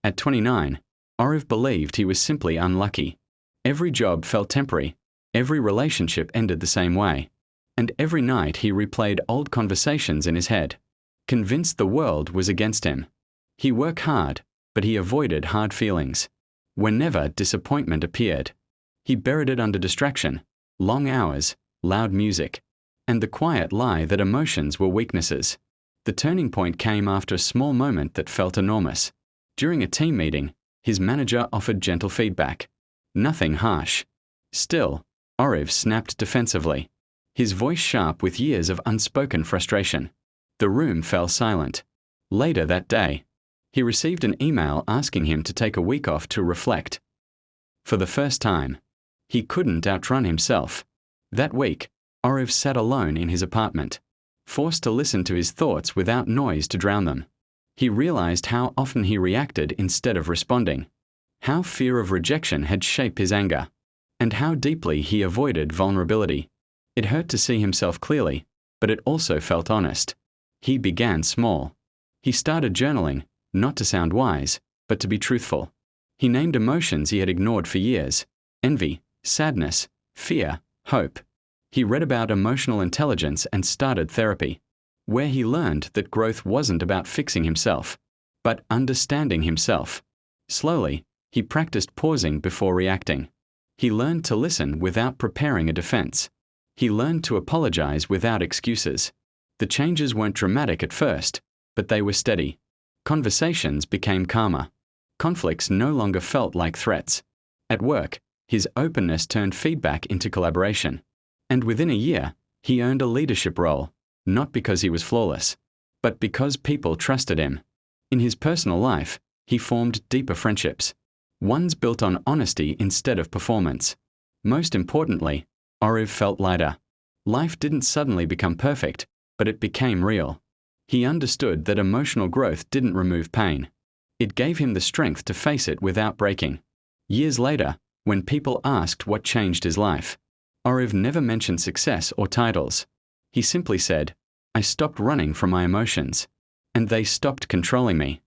At 29, Oriv believed he was simply unlucky. Every job felt temporary, every relationship ended the same way, and every night he replayed old conversations in his head, convinced the world was against him. He worked hard, but he avoided hard feelings. Whenever disappointment appeared, he buried it under distraction, long hours, loud music, and the quiet lie that emotions were weaknesses. The turning point came after a small moment that felt enormous. During a team meeting, his manager offered gentle feedback. Nothing harsh. Still, Oriv snapped defensively, his voice sharp with years of unspoken frustration. The room fell silent. Later that day, he received an email asking him to take a week off to reflect. For the first time, he couldn't outrun himself. That week, Oriv sat alone in his apartment, forced to listen to his thoughts without noise to drown them. He realized how often he reacted instead of responding, how fear of rejection had shaped his anger, and how deeply he avoided vulnerability. It hurt to see himself clearly, but it also felt honest. He began small. He started journaling, not to sound wise, but to be truthful. He named emotions he had ignored for years: envy, sadness, fear, hope. He read about emotional intelligence and started therapy, where he learned that growth wasn't about fixing himself, but understanding himself. Slowly, he practiced pausing before reacting. He learned to listen without preparing a defense. He learned to apologize without excuses. The changes weren't dramatic at first, but they were steady. Conversations became calmer. Conflicts no longer felt like threats. At work, his openness turned feedback into collaboration. And within a year, he earned a leadership role, not because he was flawless, but because people trusted him. In his personal life, he formed deeper friendships, ones built on honesty instead of performance. Most importantly, Oriv felt lighter. Life didn't suddenly become perfect, but it became real. He understood that emotional growth didn't remove pain. It gave him the strength to face it without breaking. Years later, when people asked what changed his life, Oriv never mentioned success or titles. He simply said, "I stopped running from my emotions, and they stopped controlling me."